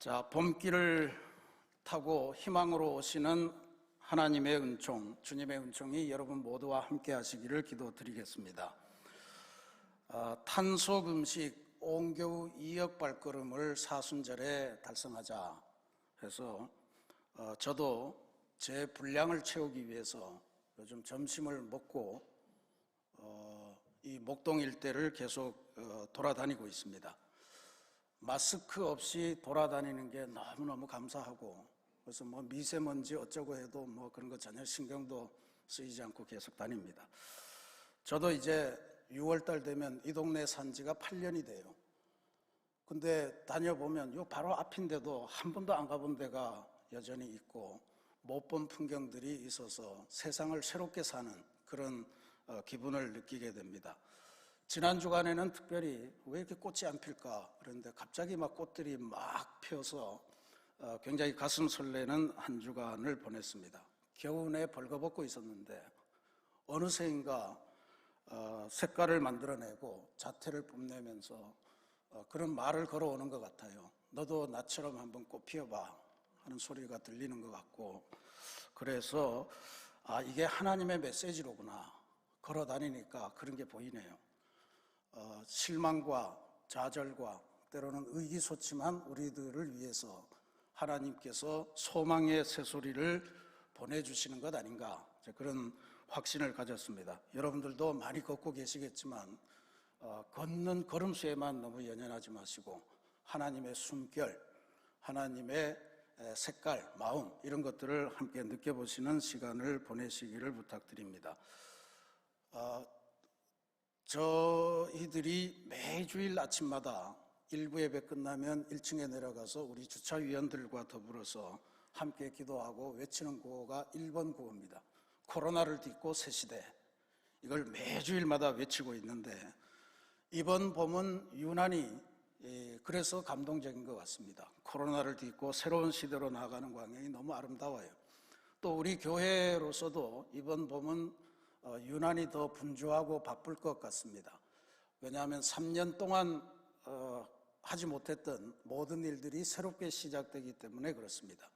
자, 봄길을 타고 희망으로 오시는 하나님의 은총, 주님의 은총이 여러분 모두와 함께 하시기를 기도드리겠습니다. 탄소금식 옹교우 2억 발걸음을 사순절에 달성하자 해서 저도 제 분량을 채우기 위해서 요즘 점심을 먹고 이 목동 일대를 계속 돌아다니고 있습니다. 마스크 없이 돌아다니는 게 너무너무 감사하고, 그래서 미세먼지 어쩌고 해도 그런 거 전혀 신경도 쓰이지 않고 계속 다닙니다. 저도 이제 6월달 되면 이 동네 산 지가 8년이 돼요. 근데 다녀보면 요 바로 앞인데도 한 번도 안 가본 데가 여전히 있고 못 본 풍경들이 있어서 세상을 새롭게 사는 그런 기분을 느끼게 됩니다. 지난 주간에는 특별히 왜 이렇게 꽃이 안 필까 그런데 갑자기 꽃들이 막 펴서 굉장히 가슴 설레는 한 주간을 보냈습니다. 겨우내 벌거벗고 있었는데 어느새인가 색깔을 만들어내고 자태를 뽐내면서 그런 말을 걸어오는 것 같아요. 너도 나처럼 한번 꽃 피워봐 하는 소리가 들리는 것 같고, 그래서 이게 하나님의 메시지로구나 걸어다니니까 그런 게 보이네요. 실망과 좌절과 때로는 의기소침한 우리들을 위해서 하나님께서 소망의 새소리를 보내주시는 것 아닌가, 그런 확신을 가졌습니다. 여러분들도 많이 걷고 계시겠지만 걷는 걸음수에만 너무 연연하지 마시고 하나님의 숨결, 하나님의 색깔, 마음 이런 것들을 함께 느껴보시는 시간을 보내시기를 부탁드립니다. 저희들이 매주일 아침마다 일부 예배 끝나면 1층에 내려가서 우리 주차위원들과 더불어서 함께 기도하고 외치는 구호가 1번 구호입니다. 코로나를 딛고 새 시대. 이걸 매주일마다 외치고 있는데 이번 봄은 유난히 그래서 감동적인 것 같습니다. 코로나를 딛고 새로운 시대로 나아가는 광경이 너무 아름다워요. 또 우리 교회로서도 이번 봄은 유난히 더 분주하고 바쁠 것 같습니다. 왜냐하면 3년 동안 하지 못했던 모든 일들이 새롭게 시작되기 때문에 그렇습니다.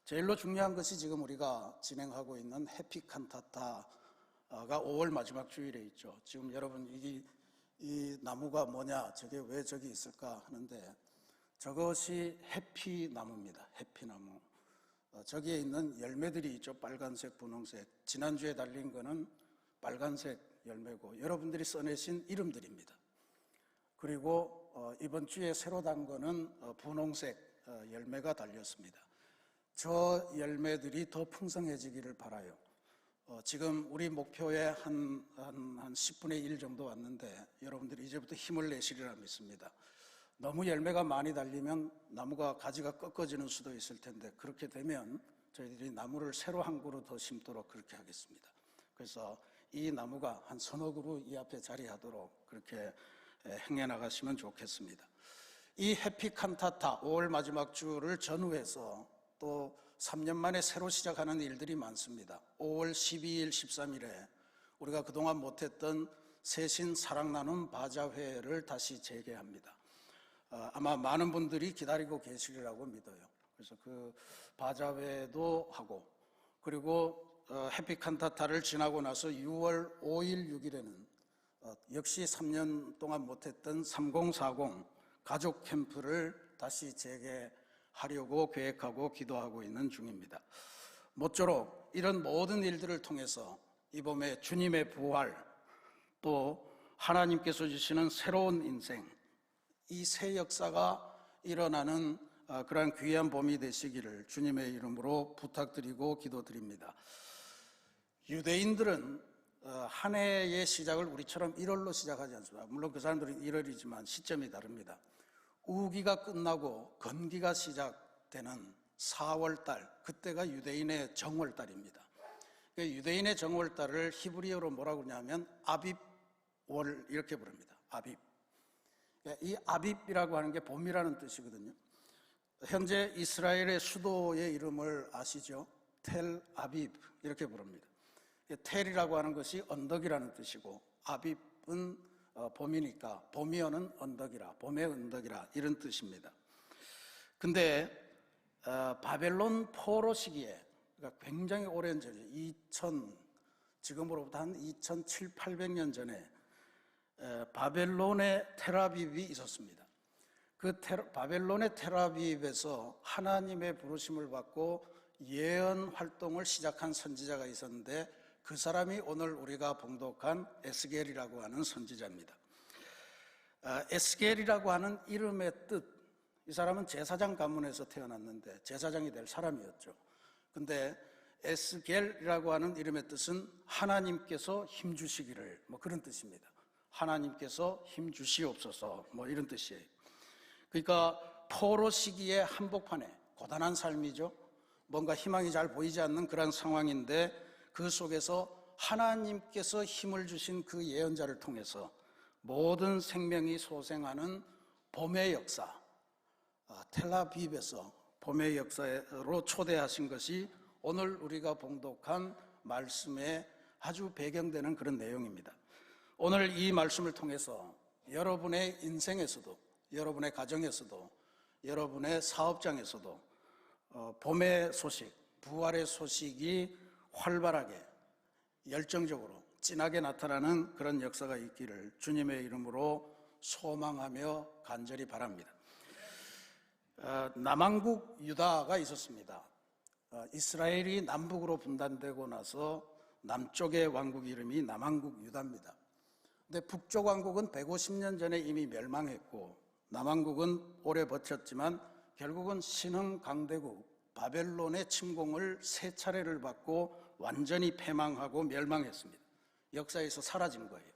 제일로 중요한 것이 지금 우리가 진행하고 있는 해피 칸타타가 5월 마지막 주일에 있죠. 지금 여러분 이 나무가 뭐냐, 저게 왜 저기 있을까 하는데 저것이 해피 나무입니다. 해피 나무. 저기에 있는 열매들이 있죠. 빨간색, 분홍색. 지난주에 달린 거는 빨간색 열매고 여러분들이 써내신 이름들입니다. 그리고 이번 주에 새로 단 거는 분홍색 열매가 달렸습니다. 저 열매들이 더 풍성해지기를 바라요. 지금 우리 목표에 한 10분의 1 정도 왔는데 여러분들이 이제부터 힘을 내시리라 믿습니다. 너무 열매가 많이 달리면 나무가 가지가 꺾어지는 수도 있을 텐데 그렇게 되면 저희들이 나무를 새로 한 그루 더 심도록 그렇게 하겠습니다. 그래서 이 나무가 한 서너 그루 이 앞에 자리하도록 그렇게 행해 나가시면 좋겠습니다. 이 해피 칸타타 5월 마지막 주를 전후해서 또 3년 만에 새로 시작하는 일들이 많습니다. 5월 12일, 13일에 우리가 그동안 못했던 새신 사랑 나눔 바자회를 다시 재개합니다. 아마 많은 분들이 기다리고 계시리라고 믿어요. 그래서 그 바자회도 하고, 그리고 해피 칸타타를 지나고 나서 6월 5일, 6일에는 역시 3년 동안 못했던 3040 가족 캠프를 다시 재개하려고 계획하고 기도하고 있는 중입니다. 모쪼록 이런 모든 일들을 통해서 이 봄에 주님의 부활, 또 하나님께서 주시는 새로운 인생, 이 새 역사가 일어나는 그러한 귀한 봄이 되시기를 주님의 이름으로 부탁드리고 기도드립니다. 유대인들은 한 해의 시작을 우리처럼 1월로 시작하지 않습니다. 물론 그 사람들은 1월이지만 시점이 다릅니다. 우기가 끝나고 건기가 시작되는 4월달, 그때가 유대인의 정월달입니다. 유대인의 정월달을 히브리어로 뭐라고 그러냐면 아빕월 이렇게 부릅니다. 아빕. 이 아빕이라고 하는 게 봄이라는 뜻이거든요. 현재 이스라엘의 수도의 이름을 아시죠? 텔 아빕 이렇게 부릅니다. 텔이라고 하는 것이 언덕이라는 뜻이고 아빕은 봄이니까 봄이어는 언덕이라, 봄의 언덕이라 이런 뜻입니다. 근데 바벨론 포로 시기에, 그러니까 굉장히 오랜 전에, 지금으로부터 한 2700, 800년 전에 바벨론의 텔아비브이 있었습니다. 바벨론의 텔아비브에서 하나님의 부르심을 받고 예언 활동을 시작한 선지자가 있었는데, 그 사람이 오늘 우리가 봉독한 에스겔이라고 하는 선지자입니다. 에스겔이라고 하는 이름의 뜻, 이 사람은 제사장 가문에서 태어났는데 제사장이 될 사람이었죠. 근데 에스겔이라고 하는 이름의 뜻은 하나님께서 힘주시기를, 그런 뜻입니다. 하나님께서 힘주시옵소서, 이런 뜻이에요. 그러니까 포로 시기의 한복판에 고단한 삶이죠. 뭔가 희망이 잘 보이지 않는 그런 상황인데, 그 속에서 하나님께서 힘을 주신 그 예언자를 통해서 모든 생명이 소생하는 봄의 역사, 텔아비브에서 봄의 역사로 초대하신 것이 오늘 우리가 봉독한 말씀에 아주 배경되는 그런 내용입니다. 오늘 이 말씀을 통해서 여러분의 인생에서도, 여러분의 가정에서도, 여러분의 사업장에서도 봄의 소식, 부활의 소식이 활발하게, 열정적으로, 진하게 나타나는 그런 역사가 있기를 주님의 이름으로 소망하며 간절히 바랍니다. 남왕국 유다가 있었습니다. 이스라엘이 남북으로 분단되고 나서 남쪽의 왕국 이름이 남왕국 유다입니다. 근데 북쪽 왕국은 150년 전에 이미 멸망했고, 남왕국은 오래 버텼지만 결국은 신흥 강대국 바벨론의 침공을 3차례를 받고 완전히 패망하고 멸망했습니다. 역사에서 사라진 거예요.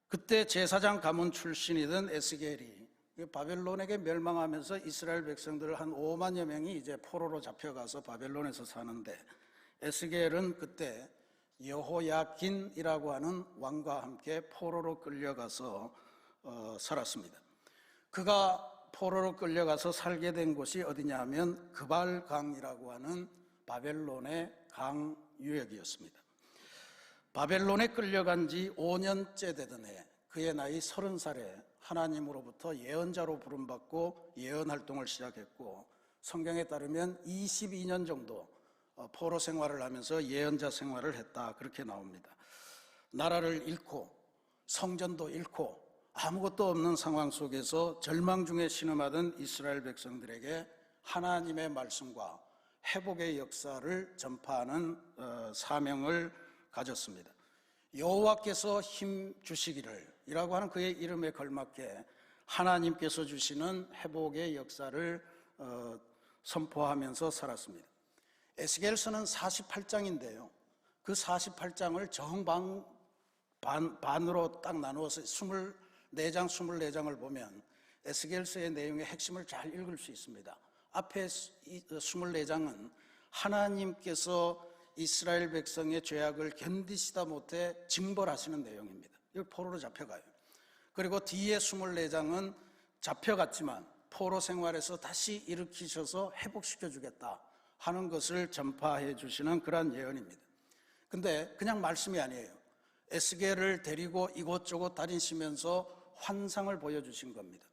그때 제사장 가문 출신이던 에스겔이 바벨론에게 멸망하면서 이스라엘 백성들 한 5만여 명이 이제 포로로 잡혀가서 바벨론에서 사는데, 에스겔은 그때 여호야긴이라고 하는 왕과 함께 포로로 끌려가서 살았습니다. 그가 포로로 끌려가서 살게 된 곳이 어디냐 하면 그발강이라고 하는 바벨론의 강 유역이었습니다. 바벨론에 끌려간 지 5년째 되던 해, 그의 나이 30살에 하나님으로부터 예언자로 부름받고 예언 활동을 시작했고, 성경에 따르면 22년 정도 포로 생활을 하면서 예언자 생활을 했다, 그렇게 나옵니다. 나라를 잃고 성전도 잃고 아무것도 없는 상황 속에서 절망 중에 신음하던 이스라엘 백성들에게 하나님의 말씀과 회복의 역사를 전파하는 사명을 가졌습니다. 여호와께서 힘 주시기를 이라고 하는 그의 이름에 걸맞게 하나님께서 주시는 회복의 역사를 선포하면서 살았습니다. 에스겔서는 48장인데요. 그 48장을 반으로 딱 나누어서 24장을 보면 에스겔서의 내용의 핵심을 잘 읽을 수 있습니다. 앞에 24장은 하나님께서 이스라엘 백성의 죄악을 견디시다 못해 징벌하시는 내용입니다. 이거 포로로 잡혀가요. 그리고 뒤에 24장은 잡혀갔지만 포로 생활에서 다시 일으키셔서 회복시켜 주겠다 하는 것을 전파해 주시는 그런 예언입니다. 근데 그냥 말씀이 아니에요. 에스겔을 데리고 이곳저곳 다니시면서 환상을 보여주신 겁니다.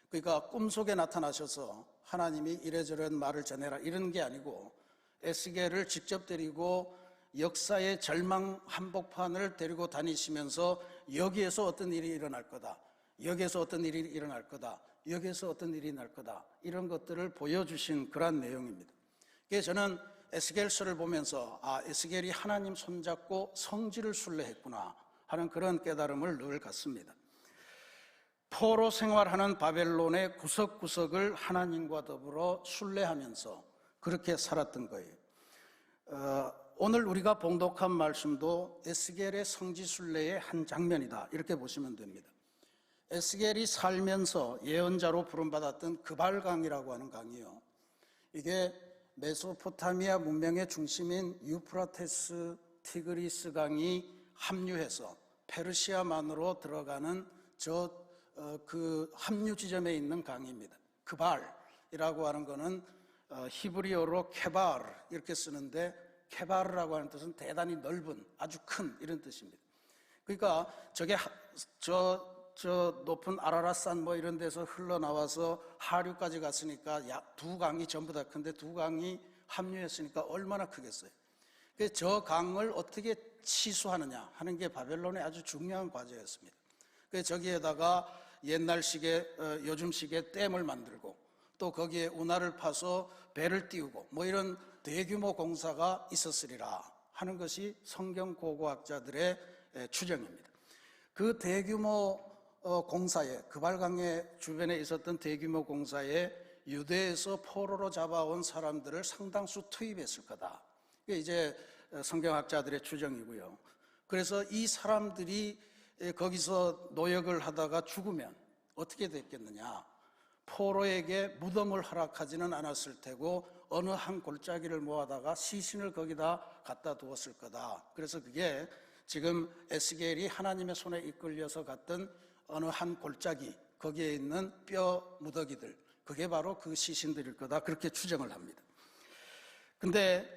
그러니까 꿈속에 나타나셔서 하나님이 이래저래 말을 전해라 이런 게 아니고, 에스겔을 직접 데리고 역사의 절망 한복판을 데리고 다니시면서 여기에서 어떤 일이 일어날 거다, 여기에서 어떤 일이 일어날 거다, 여기에서 어떤 일이 날 거다, 이런 것들을 보여주신 그런 내용입니다. 그래서 저는 에스겔서를 보면서 에스겔이 하나님 손잡고 성지를 순례했구나 하는 그런 깨달음을 늘 갖습니다. 포로 생활하는 바벨론의 구석구석을 하나님과 더불어 순례하면서 그렇게 살았던 거예요. 오늘 우리가 봉독한 말씀도 에스겔의 성지 순례의 한 장면이다, 이렇게 보시면 됩니다. 에스겔이 살면서 예언자로 부름받았던 그발강이라고 하는 강이요, 이게 메소포타미아 문명의 중심인 유프라테스 티그리스 강이 합류해서 페르시아만으로 들어가는 그 합류 지점에 있는 강입니다. 그발이라고 하는 거는 히브리어로 케바르 이렇게 쓰는데, 케바르라고 하는 뜻은 대단히 넓은, 아주 큰, 이런 뜻입니다. 그러니까 저 저 높은 아라랏산 뭐 이런 데서 흘러나와서 하류까지 갔으니까 두 강이 전부 다 큰데 두 강이 합류했으니까 얼마나 크겠어요. 그래서 저 강을 어떻게 치수하느냐 하는 게 바벨론의 아주 중요한 과제였습니다. 그래서 저기에다가 옛날식의 요즘식의 댐을 만들고 또 거기에 운하를 파서 배를 띄우고 뭐 이런 대규모 공사가 있었으리라 하는 것이 성경 고고학자들의 추정입니다. 그 대규모 공사에, 그발강의 주변에 있었던 대규모 공사에 유대에서 포로로 잡아온 사람들을 상당수 투입했을 거다. 이게 이제 성경학자들의 추정이고요. 그래서 이 사람들이 거기서 노역을 하다가 죽으면 어떻게 됐겠느냐? 포로에게 무덤을 허락하지는 않았을 테고 어느 한 골짜기를 모아다가 시신을 거기다 갖다 두었을 거다. 그래서 그게 지금 에스겔이 하나님의 손에 이끌려서 갔던 어느 한 골짜기, 거기에 있는 뼈 무더기들, 그게 바로 그 시신들일 거다. 그렇게 추정을 합니다. 근데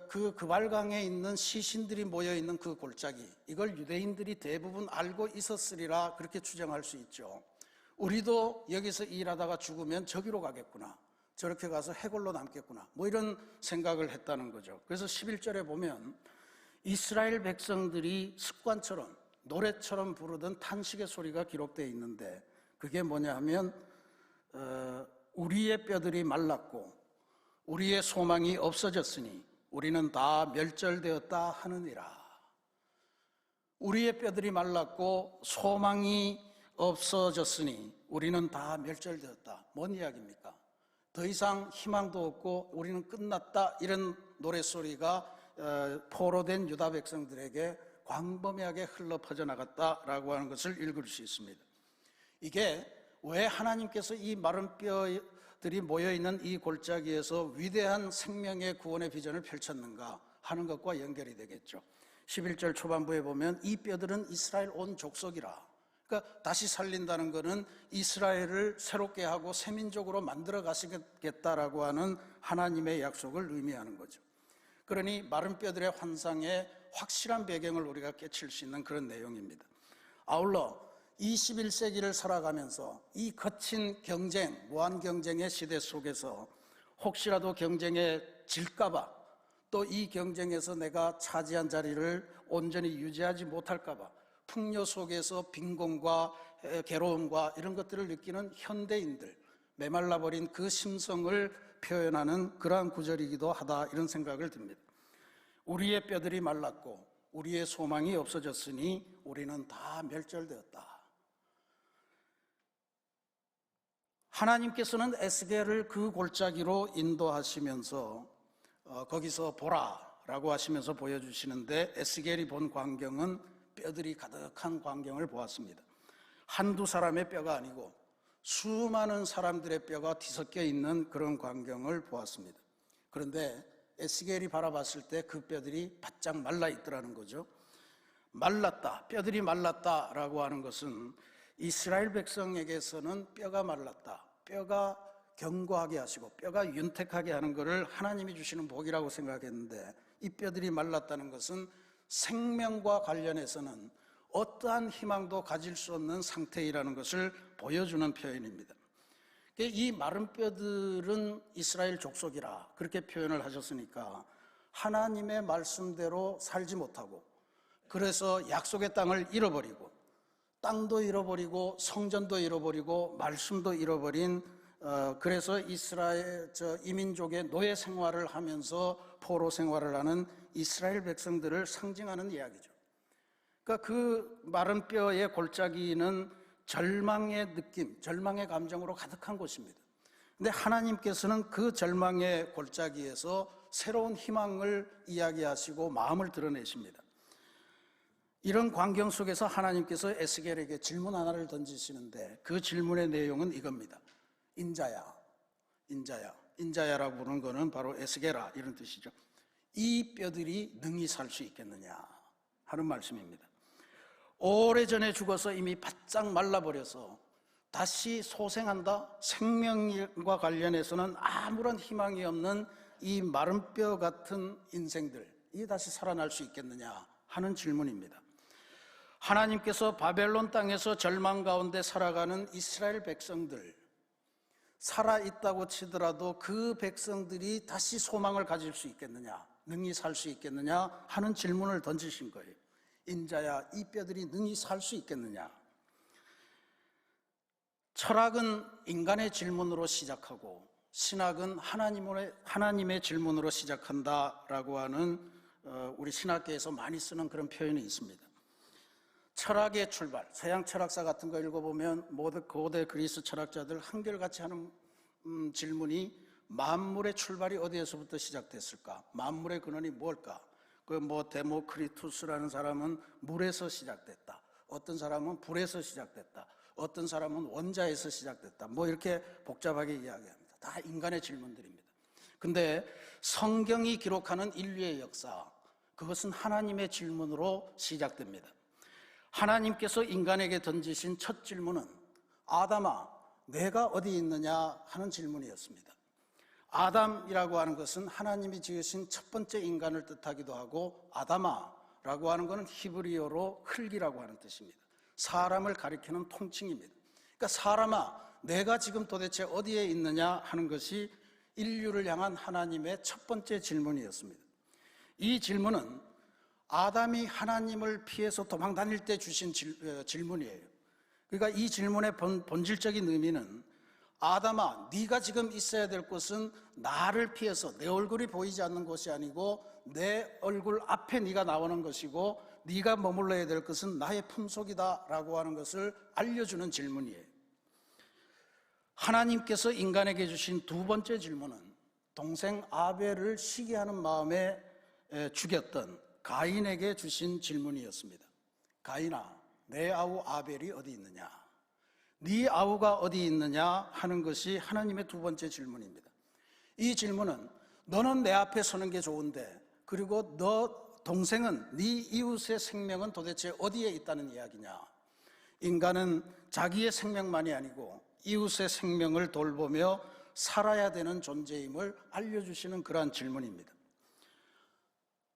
그 그발강에 있는 시신들이 모여있는 그 골짜기, 이걸 유대인들이 대부분 알고 있었으리라 그렇게 추정할 수 있죠. 우리도 여기서 일하다가 죽으면 저기로 가겠구나, 저렇게 가서 해골로 남겠구나, 뭐 이런 생각을 했다는 거죠. 그래서 11절에 보면 이스라엘 백성들이 습관처럼 노래처럼 부르던 탄식의 소리가 기록되어 있는데 그게 뭐냐 하면 우리의 뼈들이 말랐고 우리의 소망이 없어졌으니 우리는 다 멸절되었다 하느니라. 우리의 뼈들이 말랐고 소망이 없어졌으니 우리는 다 멸절되었다. 뭔 이야기입니까? 더 이상 희망도 없고 우리는 끝났다, 이런 노랫소리가 포로된 유다 백성들에게 광범위하게 흘러 퍼져나갔다라고 하는 것을 읽을 수 있습니다. 이게 왜 하나님께서 이 마른 뼈들이 모여있는 이 골짜기에서 위대한 생명의 구원의 비전을 펼쳤는가 하는 것과 연결이 되겠죠. 11절 초반부에 보면 이 뼈들은 이스라엘 온 족속이라. 그러니까 다시 살린다는 것은 이스라엘을 새롭게 하고 새민족으로 만들어 가시겠다라고 하는 하나님의 약속을 의미하는 거죠. 그러니 마른 뼈들의 환상에 확실한 배경을 우리가 깨칠 수 있는 그런 내용입니다. 아울러 21세기를 살아가면서 이 거친 경쟁, 무한 경쟁의 시대 속에서 혹시라도 경쟁에 질까봐, 또 이 경쟁에서 내가 차지한 자리를 온전히 유지하지 못할까봐 풍요 속에서 빈곤과 괴로움과 이런 것들을 느끼는 현대인들, 메말라버린 그 심성을 표현하는 그러한 구절이기도 하다, 이런 생각을 듭니다. 우리의 뼈들이 말랐고 우리의 소망이 없어졌으니 우리는 다 멸절되었다. 하나님께서는 에스겔을 그 골짜기로 인도하시면서 거기서 보라라고 하시면서 보여주시는데 에스겔이 본 광경은 뼈들이 가득한 광경을 보았습니다. 한두 사람의 뼈가 아니고 수많은 사람들의 뼈가 뒤섞여 있는 그런 광경을 보았습니다. 그런데 에스겔이 바라봤을 때 그 뼈들이 바짝 말라 있더라는 거죠. 말랐다, 뼈들이 말랐다라고 하는 것은 이스라엘 백성에게서는 뼈가 말랐다, 뼈가 견고하게 하시고 뼈가 윤택하게 하는 것을 하나님이 주시는 복이라고 생각했는데, 이 뼈들이 말랐다는 것은 생명과 관련해서는 어떠한 희망도 가질 수 없는 상태이라는 것을 보여주는 표현입니다. 이 마른 뼈들은 이스라엘 족속이라 그렇게 표현을 하셨으니까 하나님의 말씀대로 살지 못하고, 그래서 약속의 땅을 잃어버리고 땅도 잃어버리고 성전도 잃어버리고 말씀도 잃어버린, 그래서 이스라엘 이민족의 노예 생활을 하면서 포로 생활을 하는 이스라엘 백성들을 상징하는 이야기죠. 그러니까 그 마른 뼈의 골짜기는 절망의 느낌, 절망의 감정으로 가득한 곳입니다. 근데 하나님께서는 그 절망의 골짜기에서 새로운 희망을 이야기하시고 마음을 드러내십니다. 이런 광경 속에서 하나님께서 에스겔에게 질문 하나를 던지시는데 그 질문의 내용은 이겁니다. 인자야, 인자야. 인자야라고 부르는 것은 바로 에스겔아, 이런 뜻이죠. 이 뼈들이 능히 살 수 있겠느냐 하는 말씀입니다. 오래전에 죽어서 이미 바짝 말라버려서 다시 소생한다, 생명과 관련해서는 아무런 희망이 없는 이 마른 뼈 같은 인생들, 이게 다시 살아날 수 있겠느냐 하는 질문입니다. 하나님께서 바벨론 땅에서 절망 가운데 살아가는 이스라엘 백성들, 살아있다고 치더라도 그 백성들이 다시 소망을 가질 수 있겠느냐, 능히 살 수 있겠느냐 하는 질문을 던지신 거예요. 인자야, 이 뼈들이 능히 살 수 있겠느냐. 철학은 인간의 질문으로 시작하고 신학은 하나님의 질문으로 시작한다라고 하는 우리 신학계에서 많이 쓰는 그런 표현이 있습니다. 철학의 출발, 서양 철학사 같은 거 읽어보면 모두 고대 그리스 철학자들 한결같이 하는 질문이 만물의 출발이 어디에서부터 시작됐을까? 만물의 근원이 뭘까? 데모크리투스라는 사람은 물에서 시작됐다. 어떤 사람은 불에서 시작됐다. 어떤 사람은 원자에서 시작됐다. 이렇게 복잡하게 이야기합니다. 다 인간의 질문들입니다. 근데 성경이 기록하는 인류의 역사, 그것은 하나님의 질문으로 시작됩니다. 하나님께서 인간에게 던지신 첫 질문은 아담아, 내가 어디 있느냐 하는 질문이었습니다. 아담이라고 하는 것은 하나님이 지으신 첫 번째 인간을 뜻하기도 하고, 아담아라고 하는 것은 히브리어로 흙이라고 하는 뜻입니다. 사람을 가리키는 통칭입니다. 그러니까 사람아, 내가 지금 도대체 어디에 있느냐 하는 것이 인류를 향한 하나님의 첫 번째 질문이었습니다. 이 질문은 아담이 하나님을 피해서 도망 다닐 때 주신 질문이에요. 그러니까 이 질문의 본질적인 의미는 아담아, 네가 지금 있어야 될 곳은 나를 피해서 내 얼굴이 보이지 않는 곳이 아니고 내 얼굴 앞에 네가 나오는 것이고, 네가 머물러야 될 것은 나의 품속이다 라고 하는 것을 알려주는 질문이에요. 하나님께서 인간에게 주신 두 번째 질문은 동생 아벨을 시기하는 마음에 죽였던 가인에게 주신 질문이었습니다. 가인아, 내 아우 아벨이 어디 있느냐? 네 아우가 어디 있느냐 하는 것이 하나님의 두 번째 질문입니다. 이 질문은 너는 내 앞에 서는 게 좋은데, 그리고 너 동생은, 네 이웃의 생명은 도대체 어디에 있다는 이야기냐? 인간은 자기의 생명만이 아니고 이웃의 생명을 돌보며 살아야 되는 존재임을 알려주시는 그러한 질문입니다.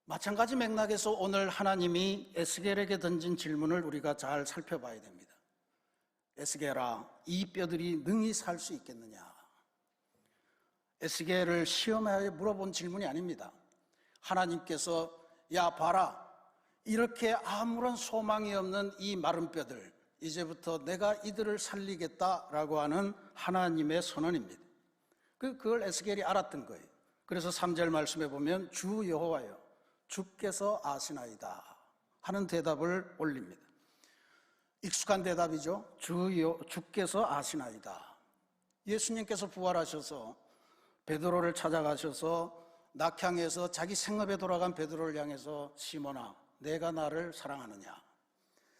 마찬가지 맥락에서 오늘 하나님이 에스겔에게 던진 질문을 우리가 잘 살펴봐야 됩니다. 에스겔아, 이 뼈들이 능히 살 수 있겠느냐? 에스겔을 시험하여 물어본 질문이 아닙니다. 하나님께서 야 봐라, 이렇게 아무런 소망이 없는 이 마른 뼈들, 이제부터 내가 이들을 살리겠다라고 하는 하나님의 선언입니다. 그걸 에스겔이 알았던 거예요. 그래서 3절 말씀에 보면 주 여호와여, 주께서 아시나이다 하는 대답을 올립니다. 익숙한 대답이죠. 주께서 아시나이다. 예수님께서 부활하셔서 베드로를 찾아가셔서 낙향에서 자기 생업에 돌아간 베드로를 향해서 시몬아, 내가 나를 사랑하느냐?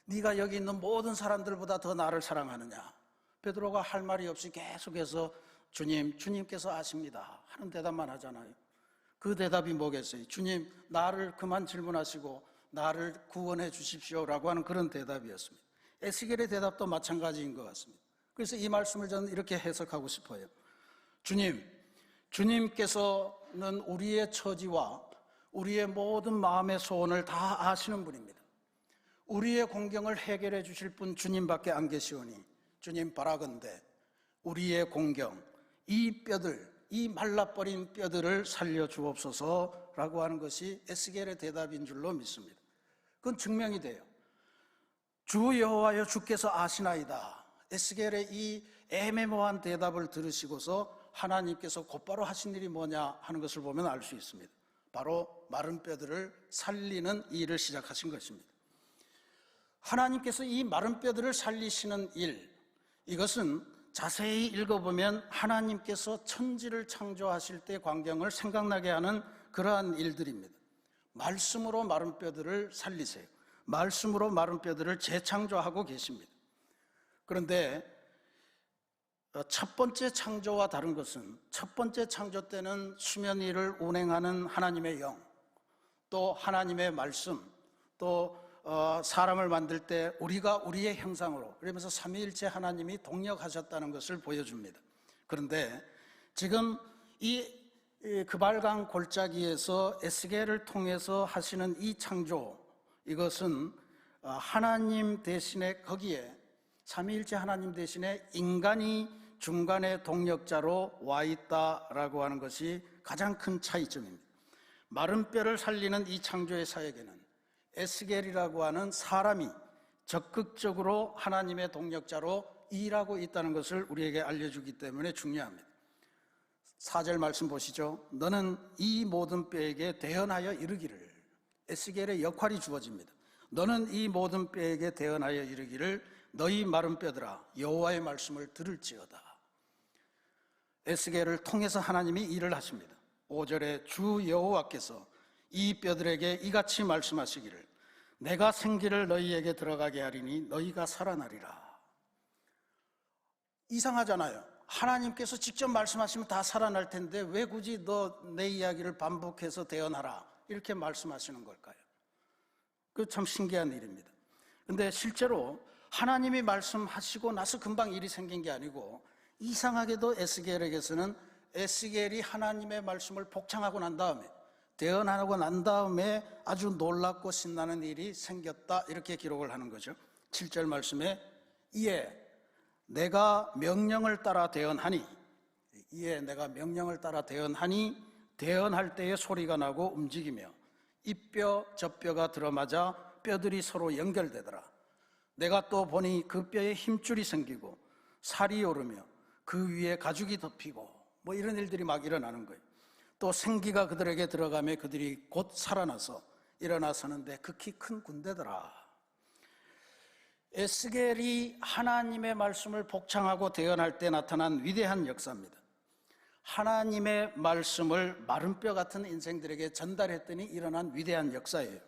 네가 여기 있는 모든 사람들보다 더 나를 사랑하느냐? 베드로가 할 말이 없이 계속해서 주님께서 아십니다 하는 대답만 하잖아요. 그 대답이 뭐겠어요? 주님, 나를 그만 질문하시고 나를 구원해 주십시오라고 하는 그런 대답이었습니다. 에스겔의 대답도 마찬가지인 것 같습니다. 그래서 이 말씀을 저는 이렇게 해석하고 싶어요. 주님께서는 우리의 처지와 우리의 모든 마음의 소원을 다 아시는 분입니다. 우리의 공경을 해결해 주실 분 주님밖에 안 계시오니 주님 바라건대 우리의 공경, 이 뼈들, 이 말라버린 뼈들을 살려주옵소서라고 하는 것이 에스겔의 대답인 줄로 믿습니다. 그건 증명이 돼요. 주 여호와여, 주께서 아시나이다. 에스겔의 이 애매모호한 대답을 들으시고서 하나님께서 곧바로 하신 일이 뭐냐 하는 것을 보면 알 수 있습니다. 바로 마른 뼈들을 살리는 일을 시작하신 것입니다. 하나님께서 이 마른 뼈들을 살리시는 일, 이것은 자세히 읽어보면 하나님께서 천지를 창조하실 때 광경을 생각나게 하는 그러한 일들입니다. 말씀으로 마른 뼈들을 살리세요. 말씀으로 마른 뼈들을 재창조하고 계십니다. 그런데 첫 번째 창조와 다른 것은, 첫 번째 창조 때는 수면 위를 운행하는 하나님의 영, 또 하나님의 말씀, 또 사람을 만들 때 우리가 우리의 형상으로, 그러면서 삼위일체 하나님이 동력하셨다는 것을 보여줍니다. 그런데 지금 이 그발강 골짜기에서 에스겔을 통해서 하시는 이 창조, 이것은 하나님 대신에 거기에 삼위일체 하나님 대신에 인간이 중간에 동력자로 와 있다라고 하는 것이 가장 큰 차이점입니다. 마른 뼈를 살리는 이 창조의 사역에는 에스겔이라고 하는 사람이 적극적으로 하나님의 동력자로 일하고 있다는 것을 우리에게 알려주기 때문에 중요합니다. 4절 말씀 보시죠. 너는 이 모든 뼈에게 대언하여 이르기를. 에스겔의 역할이 주어집니다. 너는 이 모든 뼈에게 대언하여 이르기를 너희 마른 뼈들아 여호와의 말씀을 들을지어다. 에스겔을 통해서 하나님이 일을 하십니다. 5절에 주 여호와께서 이 뼈들에게 이같이 말씀하시기를 내가 생기를 너희에게 들어가게 하리니 너희가 살아나리라. 이상하잖아요. 하나님께서 직접 말씀하시면 다 살아날 텐데 왜 굳이 너 내 이야기를 반복해서 대언하라 이렇게 말씀하시는 걸까요? 그 참 신기한 일입니다. 근데 실제로 하나님이 말씀하시고 나서 금방 일이 생긴 게 아니고 이상하게도 에스겔에게서는 에스겔이 하나님의 말씀을 복창하고 난 다음에 대언하고 난 다음에 아주 놀랍고 신나는 일이 생겼다 이렇게 기록을 하는 거죠. 7절 말씀에 이에 내가 명령을 따라 대언하니 대언할 때에 소리가 나고 움직이며 이 뼈 저 뼈가 들어맞아 뼈들이 서로 연결되더라. 내가 또 보니 그 뼈에 힘줄이 생기고 살이 오르며 그 위에 가죽이 덮이고 뭐 이런 일들이 막 일어나는 거예요. 또 생기가 그들에게 들어가며 그들이 곧 살아나서 일어나서는데 극히 큰 군대더라. 에스겔이 하나님의 말씀을 복창하고 대언할 때 나타난 위대한 역사입니다. 하나님의 말씀을 마른 뼈 같은 인생들에게 전달했더니 일어난 위대한 역사예요.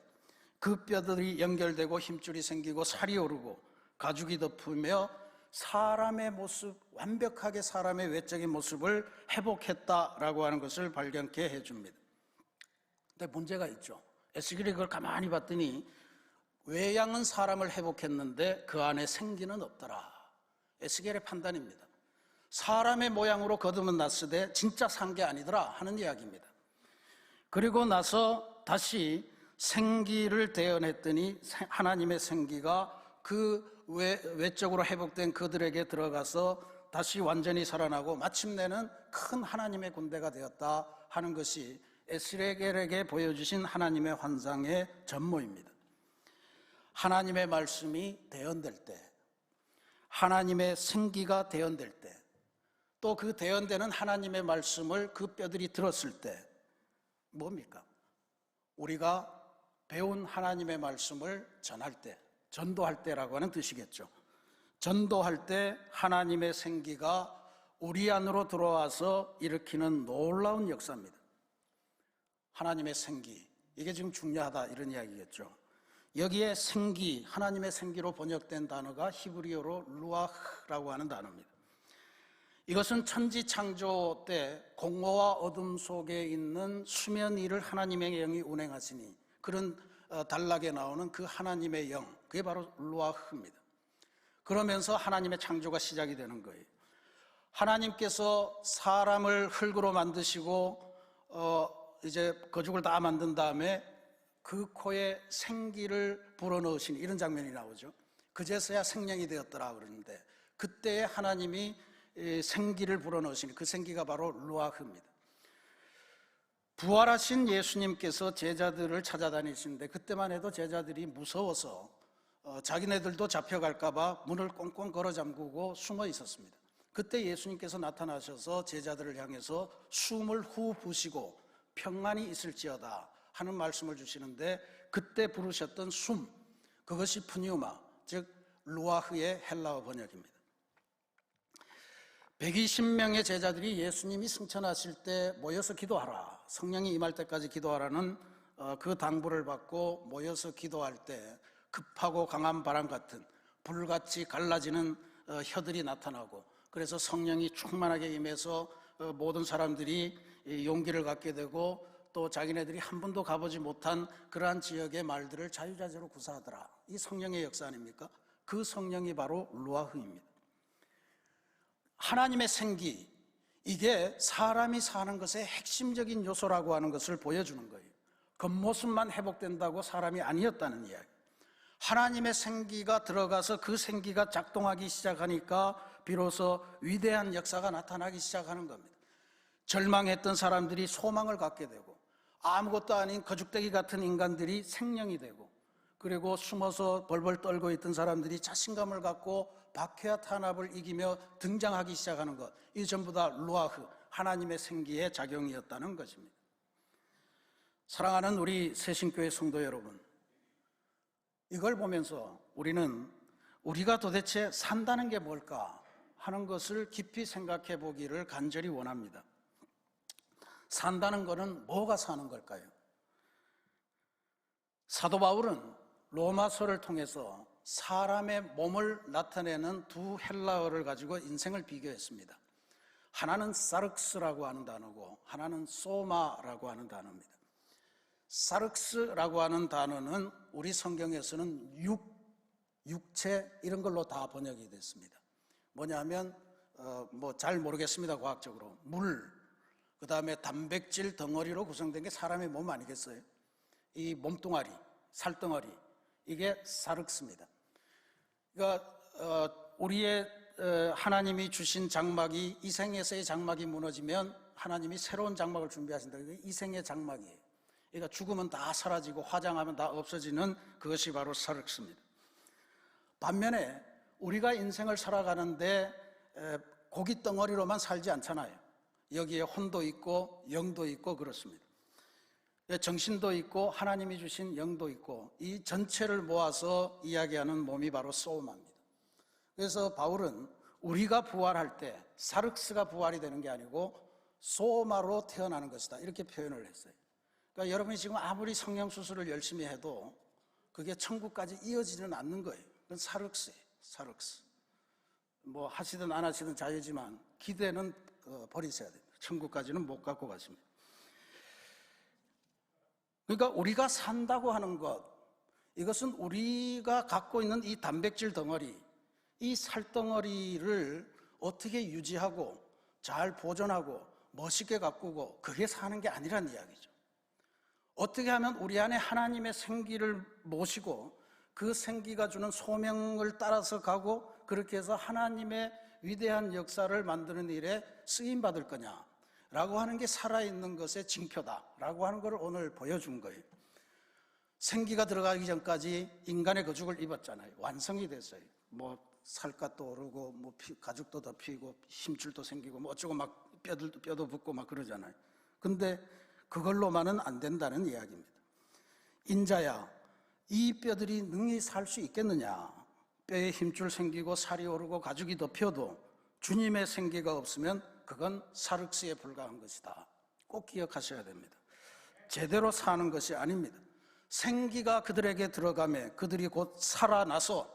그 뼈들이 연결되고 힘줄이 생기고 살이 오르고 가죽이 덮으며 사람의 모습, 완벽하게 사람의 외적인 모습을 회복했다라고 하는 것을 발견케 해줍니다. 근데 문제가 있죠. 에스겔이 그걸 가만히 봤더니 외양은 사람을 회복했는데 그 안에 생기는 없더라. 에스겔의 판단입니다. 사람의 모양으로 거듭은 났으되 진짜 산 게 아니더라 하는 이야기입니다. 그리고 나서 다시 생기를 대언했더니 하나님의 생기가 그 외적으로 회복된 그들에게 들어가서 다시 완전히 살아나고 마침내는 큰 하나님의 군대가 되었다 하는 것이 에스겔에게 보여주신 하나님의 환상의 전모입니다. 하나님의 말씀이 대언될 때, 하나님의 생기가 대언될 때, 또 그 대언되는 하나님의 말씀을 그 뼈들이 들었을 때 뭡니까? 우리가 배운 하나님의 말씀을 전할 때, 전도할 때라고 하는 뜻이겠죠. 전도할 때 하나님의 생기가 우리 안으로 들어와서 일으키는 놀라운 역사입니다. 하나님의 생기, 이게 지금 중요하다 이런 이야기겠죠. 여기에 생기, 하나님의 생기로 번역된 단어가 히브리어로 루아흐라고 하는 단어입니다. 이것은 천지 창조 때 공허와 어둠 속에 있는 수면 위를 하나님의 영이 운행하시니 그런 단락에 나오는 그 하나님의 영, 그게 바로 루아흐입니다. 그러면서 하나님의 창조가 시작이 되는 거예요. 하나님께서 사람을 흙으로 만드시고 이제 거죽을 다 만든 다음에 그 코에 생기를 불어넣으시니 이런 장면이 나오죠. 그제서야 생명이 되었더라 그러는데 그때에 하나님이 생기를 불어넣으시니 그 생기가 바로 루아흐입니다. 부활하신 예수님께서 제자들을 찾아다니시는데 그때만 해도 제자들이 무서워서 자기네들도 잡혀갈까 봐 문을 꽁꽁 걸어 잠그고 숨어 있었습니다. 그때 예수님께서 나타나셔서 제자들을 향해서 숨을 후 부시고 평안이 있을지어다 하는 말씀을 주시는데 그때 부르셨던 숨, 그것이 푸뉴마, 즉 루아흐의 헬라어 번역입니다. 120명의 제자들이 예수님이 승천하실 때 모여서 기도하라, 성령이 임할 때까지 기도하라는 그 당부를 받고 모여서 기도할 때 급하고 강한 바람 같은 불같이 갈라지는 혀들이 나타나고 그래서 성령이 충만하게 임해서 모든 사람들이 용기를 갖게 되고 또 자기네들이 한 번도 가보지 못한 그러한 지역의 말들을 자유자재로 구사하더라. 이 성령의 역사 아닙니까? 그 성령이 바로 루아흐입니다. 하나님의 생기, 이게 사람이 사는 것의 핵심적인 요소라고 하는 것을 보여주는 거예요. 겉모습만 회복된다고 사람이 아니었다는 이야기. 하나님의 생기가 들어가서 그 생기가 작동하기 시작하니까 비로소 위대한 역사가 나타나기 시작하는 겁니다. 절망했던 사람들이 소망을 갖게 되고, 아무것도 아닌 거죽대기 같은 인간들이 생명이 되고, 그리고 숨어서 벌벌 떨고 있던 사람들이 자신감을 갖고 박해와 탄압을 이기며 등장하기 시작하는 것, 이 전부 다 루아흐, 하나님의 생기의 작용이었다는 것입니다. 사랑하는 우리 새신교회 성도 여러분, 이걸 보면서 우리는 우리가 도대체 산다는 게 뭘까 하는 것을 깊이 생각해 보기를 간절히 원합니다. 산다는 것은 뭐가 사는 걸까요? 사도 바울은 로마서를 통해서 사람의 몸을 나타내는 두 헬라어를 가지고 인생을 비교했습니다. 하나는 사르크스라고 하는 단어고 하나는 소마라고 하는 단어입니다. 사르크스라고 하는 단어는 우리 성경에서는 육체 이런 걸로 다 번역이 됐습니다. 뭐냐면 잘 모르겠습니다. 과학적으로 물, 그 다음에 단백질 덩어리로 구성된 게 사람의 몸 아니겠어요? 이 몸뚱아리, 살덩어리, 이게 사르크스입니다. 그러니까 우리의 하나님이 주신 장막이, 이 생에서의 장막이 무너지면 하나님이 새로운 장막을 준비하신다. 이게 이 생의 장막이에요. 그러니까 죽으면 다 사라지고 화장하면 다 없어지는 그것이 바로 사르크스입니다. 반면에 우리가 인생을 살아가는데 고기 덩어리로만 살지 않잖아요. 여기에 혼도 있고 영도 있고 그렇습니다. 정신도 있고 하나님이 주신 영도 있고, 이 전체를 모아서 이야기하는 몸이 바로 소마입니다. 그래서 바울은 우리가 부활할 때 사르크스가 부활이 되는 게 아니고 소마로 태어나는 것이다, 이렇게 표현을 했어요. 그러니까 여러분이 지금 아무리 성형수술을 열심히 해도 그게 천국까지 이어지지는 않는 거예요. 그건 사르크스예요. 사르크스. 뭐 하시든 안 하시든 자유지만 기대는 버리셔야 됩니다. 천국까지는 못 갖고 가십니다. 그러니까 우리가 산다고 하는 것, 이것은 우리가 갖고 있는 이 단백질 덩어리, 이 살덩어리를 어떻게 유지하고 잘 보존하고 멋있게 가꾸고, 그게 사는 게 아니란 이야기죠. 어떻게 하면 우리 안에 하나님의 생기를 모시고 그 생기가 주는 소명을 따라서 가고, 그렇게 해서 하나님의 위대한 역사를 만드는 일에 쓰임받을 거냐라고 하는 게 살아있는 것의 징표다라고 하는 것을 오늘 보여준 거예요. 생기가 들어가기 전까지 인간의 거죽을 입었잖아요. 완성이 됐어요. 뭐 살갗도 오르고 뭐 가죽도 더 피고 힘줄도 생기고 뭐 어쩌고 막 뼈도 붙고 막 그러잖아요. 근데 그걸로만은 안 된다는 이야기입니다. 인자야, 이 뼈들이 능히 살 수 있겠느냐? 뼈에 힘줄 생기고 살이 오르고 가죽이 더 펴도 주님의 생기가 없으면 그건 사르크스에 불과한 것이다. 꼭 기억하셔야 됩니다. 제대로 사는 것이 아닙니다. 생기가 그들에게 들어가며 그들이 곧 살아나서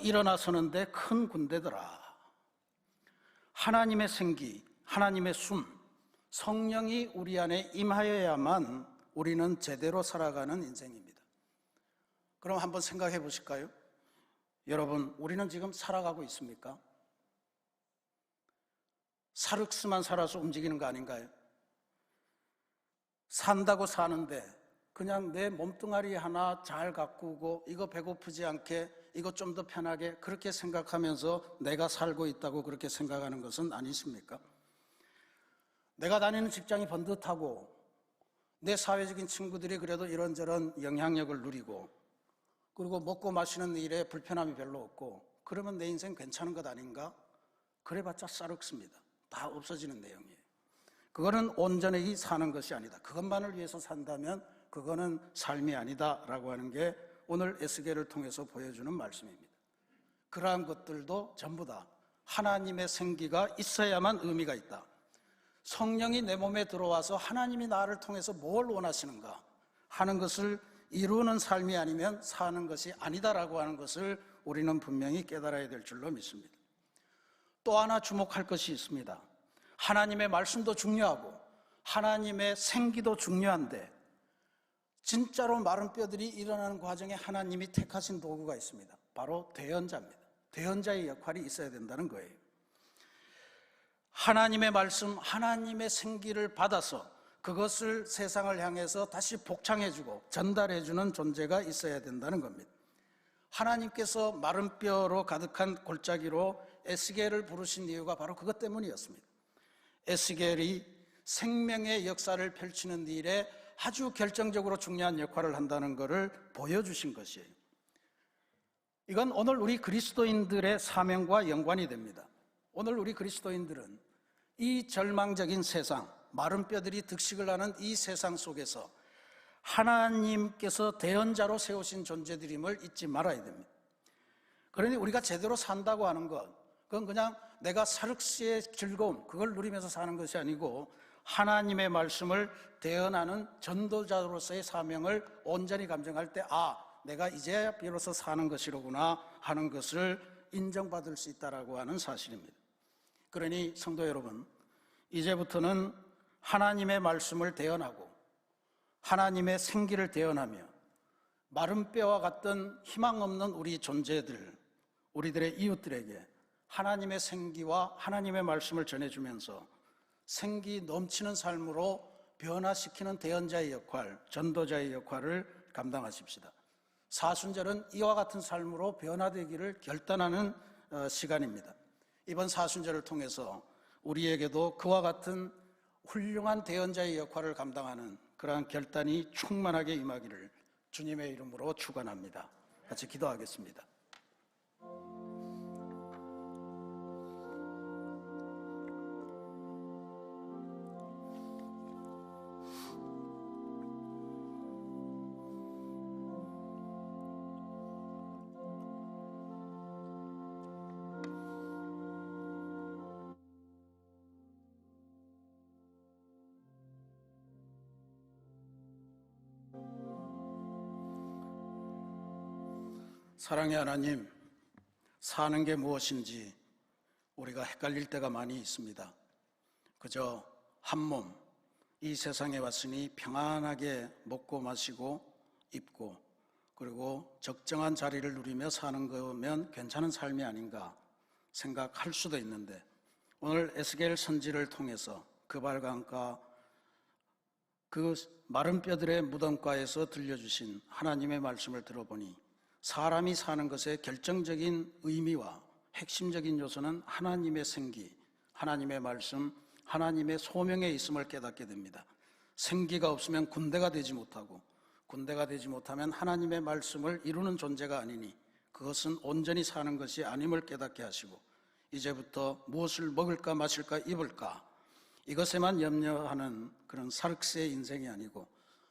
일어나서는데 큰 군대더라. 하나님의 생기, 하나님의 숨, 성령이 우리 안에 임하여야만 우리는 제대로 살아가는 인생입니다. 그럼 한번 생각해 보실까요? 여러분, 우리는 지금 살아가고 있습니까? 사르크스만 살아서 움직이는 거 아닌가요? 산다고 사는데 그냥 내 몸뚱아리 하나 잘 가꾸고, 이거 배고프지 않게, 이거 좀 더 편하게, 그렇게 생각하면서 내가 살고 있다고 그렇게 생각하는 것은 아니십니까? 내가 다니는 직장이 번듯하고 내 사회적인 친구들이 그래도 이런저런 영향력을 누리고, 그리고 먹고 마시는 일에 불편함이 별로 없고, 그러면 내 인생 괜찮은 것 아닌가? 그래봤자 사르크스입니다. 다 없어지는 내용이에요. 그거는 온전히 사는 것이 아니다. 그것만을 위해서 산다면 그거는 삶이 아니다라고 하는 게 오늘 에스겔을 통해서 보여주는 말씀입니다. 그러한 것들도 전부 다 하나님의 생기가 있어야만 의미가 있다. 성령이 내 몸에 들어와서 하나님이 나를 통해서 뭘 원하시는가 하는 것을 이루는 삶이 아니면 사는 것이 아니다라고 하는 것을 우리는 분명히 깨달아야 될 줄로 믿습니다. 또 하나 주목할 것이 있습니다. 하나님의 말씀도 중요하고 하나님의 생기도 중요한데, 진짜로 마른 뼈들이 일어나는 과정에 하나님이 택하신 도구가 있습니다. 바로 대언자입니다. 대언자의 역할이 있어야 된다는 거예요. 하나님의 말씀, 하나님의 생기를 받아서 그것을 세상을 향해서 다시 복창해주고 전달해주는 존재가 있어야 된다는 겁니다. 하나님께서 마른 뼈로 가득한 골짜기로 에스겔을 부르신 이유가 바로 그것 때문이었습니다. 에스겔이 생명의 역사를 펼치는 일에 아주 결정적으로 중요한 역할을 한다는 것을 보여주신 것이에요. 이건 오늘 우리 그리스도인들의 사명과 연관이 됩니다. 오늘 우리 그리스도인들은 이 절망적인 세상, 마른 뼈들이 득식을 하는 이 세상 속에서 하나님께서 대언자로 세우신 존재들임을 잊지 말아야 됩니다. 그러니 우리가 제대로 산다고 하는 것, 그건 그냥 내가 사륵시의 즐거움, 그걸 누리면서 사는 것이 아니고 하나님의 말씀을 대언하는 전도자로서의 사명을 온전히 감정할 때, 내가 이제야 비로소 사는 것이로구나 하는 것을 인정받을 수 있다라고 하는 사실입니다. 그러니 성도 여러분, 이제부터는 하나님의 말씀을 대언하고 하나님의 생기를 대언하며 마른 뼈와 같던 희망 없는 우리 존재들, 우리들의 이웃들에게 하나님의 생기와 하나님의 말씀을 전해주면서 생기 넘치는 삶으로 변화시키는 대언자의 역할, 전도자의 역할을 감당하십시다. 사순절은 이와 같은 삶으로 변화되기를 결단하는 시간입니다. 이번 사순절을 통해서 우리에게도 그와 같은 훌륭한 대언자의 역할을 감당하는 그러한 결단이 충만하게 임하기를 주님의 이름으로 축원합니다. 같이 기도하겠습니다. 사랑의 하나님, 사는 게 무엇인지 우리가 헷갈릴 때가 많이 있습니다. 그저 한 몸, 이 세상에 왔으니 평안하게 먹고 마시고 입고 그리고 적정한 자리를 누리며 사는 거면 괜찮은 삶이 아닌가 생각할 수도 있는데, 오늘 에스겔 선지를 통해서 그 발광과 그 마른 뼈들의 무덤가에서 들려주신 하나님의 말씀을 들어보니 사람이 사는 것의 결정적인 의미와 핵심적인 요소는 하나님의 생기, 하나님의 말씀, 하나님의 소명에 있음을 깨닫게 됩니다. 생기가 없으면 군대가 되지 못하고, 군대가 되지 못하면 하나님의 말씀을 이루는 존재가 아니니 그것은 온전히 사는 것이 아님을 깨닫게 하시고, 이제부터 무엇을 먹을까 마실까 입을까 이것에만 염려하는 그런 사륵시의 인생이 아니고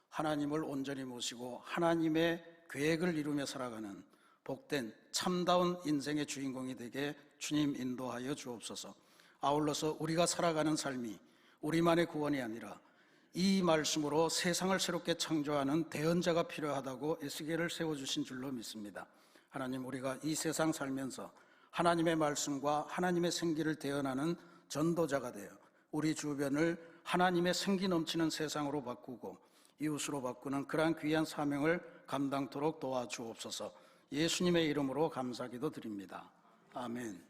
하나님을 온전히 모시고 하나님의 계획을 이루며 살아가는 복된 참다운 인생의 주인공이 되게 주님 인도하여 주옵소서. 아울러서 우리가 살아가는 삶이 우리만의 구원이 아니라 이 말씀으로 세상을 새롭게 창조하는 대언자가 필요하다고 에스겔을 세워주신 줄로 믿습니다. 하나님, 우리가 이 세상 살면서 하나님의 말씀과 하나님의 생기를 대언하는 전도자가 되어 우리 주변을 하나님의 생기 넘치는 세상으로 바꾸고 이웃으로 바꾸는 그러한 귀한 사명을 감당토록 도와주옵소서. 예수님의 이름으로 감사기도 드립니다. 아멘.